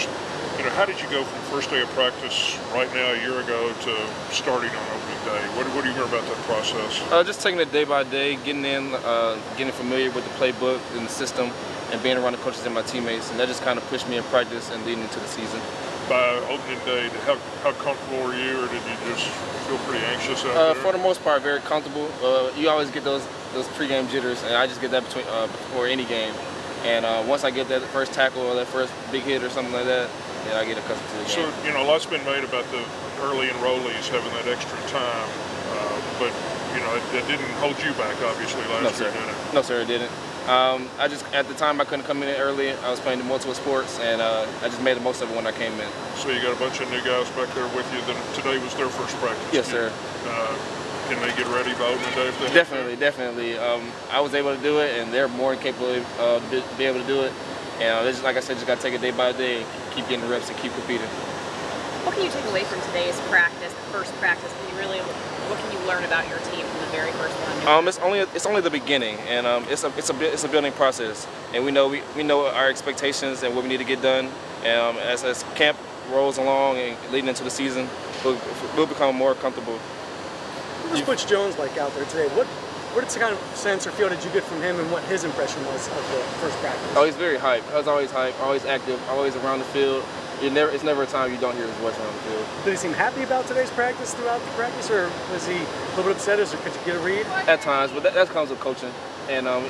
first, how did you go from first day of practice right now a year ago to starting on opening day? What do you hear about that process? Just taking it day by day, getting in, getting familiar with the playbook and the system, and being around the coaches and my teammates, and that just kind of pushed me in practice and leading into the season. By opening day, how comfortable were you, or did you just feel pretty anxious out there? For the most part, very comfortable. You always get those pregame jitters, and I just get that before any game. And once I get that first tackle or that first big hit or something like that, then I get accustomed to the game. So, a lot's been made about the early enrollees having that extra time, but it didn't hold you back, obviously, last year, did it? No, sir, it didn't. At the time I couldn't come in early. I was playing multiple sports, and I just made the most of it when I came in. So you got a bunch of new guys back there with you. Today was their first practice. Yes, sir. Can they get ready by opening day? If they Definitely. I was able to do it, and they're more than capable of be able to do it. And like I said, just got to take it day by day, keep getting reps, and keep competing. What can you take away from today's practice, the first practice? What can you learn about your team from the very first one? It's only the beginning, and it's a building process, and we know our expectations and what we need to get done. And as camp rolls along and leading into the season, we'll become more comfortable. What was Butch Jones like out there today? What kind of sense or feel did you get from him, and what his impression was of the first practice? Oh, he's very hype. He was always hype, always active, always around the field. It's never a time you don't hear his voice around the field. Did he seem happy about today's practice throughout the practice, or was he a little bit upset, or could you get a read? At times, but that comes with coaching. And I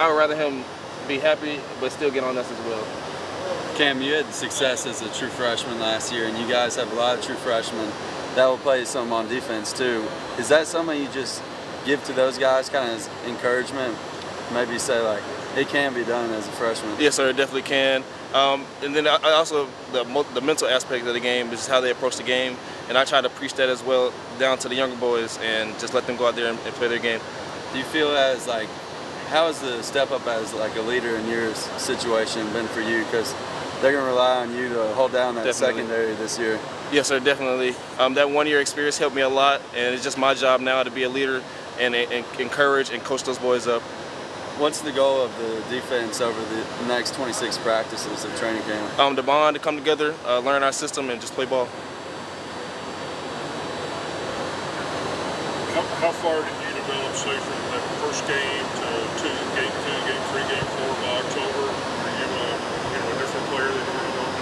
would rather him be happy, but still get on us as well. Cam, you had success as a true freshman last year, and you guys have a lot of true freshmen that will play some on defense too. Is that something you just give to those guys, kind of as encouragement? Maybe say like, it can be done as a freshman. Yes, sir, it definitely can. And then I also, the mental aspect of the game is how they approach the game, and I try to preach that as well down to the younger boys and just let them go out there and play their game. Do you feel as like, how has the step up as like a leader in your situation been for you? Because they're going to rely on you to hold down that secondary this year. Yes, sir, definitely. That 1 year experience helped me a lot, and it's just my job now to be a leader and encourage and coach those boys up. What's the goal of the defense over the next 26 practices of training camp? To bond, to come together, learn our system, and just play ball. How far did you develop, say, from that first game to game 2, game 3, game 4 by October? Are you a different player than you were going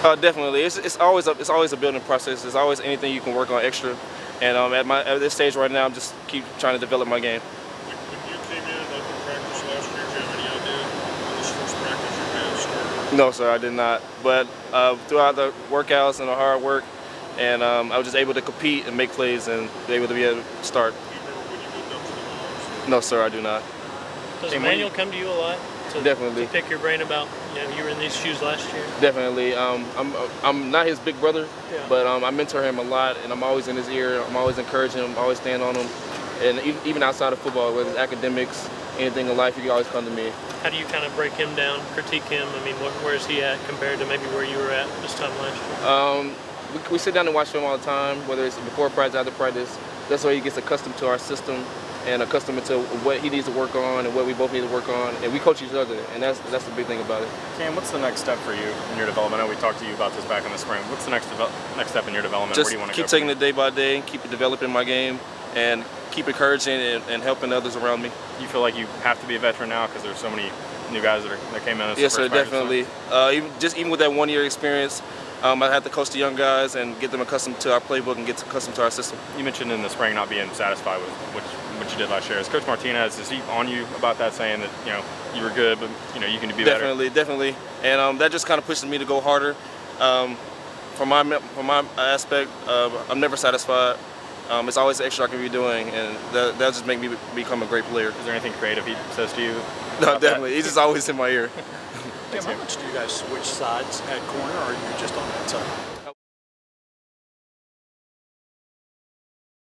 today? Definitely. It's always a building process. There's always anything you can work on extra. And at this stage right now, I'm just keep trying to develop my game. No, sir, I did not. But throughout the workouts and the hard work, and I was just able to compete and make plays and be able to start. No, sir, I do not. Does Emmanuel come to you a lot? Definitely. To pick your brain about, you were in these shoes last year? Definitely. I'm not his big brother, but I mentor him a lot, and I'm always in his ear. I'm always encouraging him, always stand on him. And even outside of football, whether it's academics, anything in life, you can always come to me. How do you kind of break him down, critique him? I mean, where is he at compared to maybe where you were at this time last year? We sit down and watch film all the time, whether it's before practice, after practice. That's why he gets accustomed to our system and accustomed to what he needs to work on and what we both need to work on. And we coach each other, and that's the big thing about it. Cam, what's the next step for you in your development? I know we talked to you about this back in the spring. What's the next step in your development? Just where do you want to keep go taking it day by day, keep developing my game, and keep encouraging and helping others around me. You feel like you have to be a veteran now because there's so many new guys that came in as Yes, sir, first definitely. Even with that 1 year experience, I had to coach the young guys and get them accustomed to our playbook and get accustomed to our system. You mentioned in the spring not being satisfied with what you did last year. Is Coach Martinez, is he on you about that, saying that you were good, but you can be better? Definitely, and that just kind of pushes me to go harder. From my aspect, I'm never satisfied. It's always extra I can be doing, and that'll just make me become a great player. Is there anything creative he says to you? No, definitely. He's just always in my ear. How much do you guys switch sides at corner, or are you just on that side?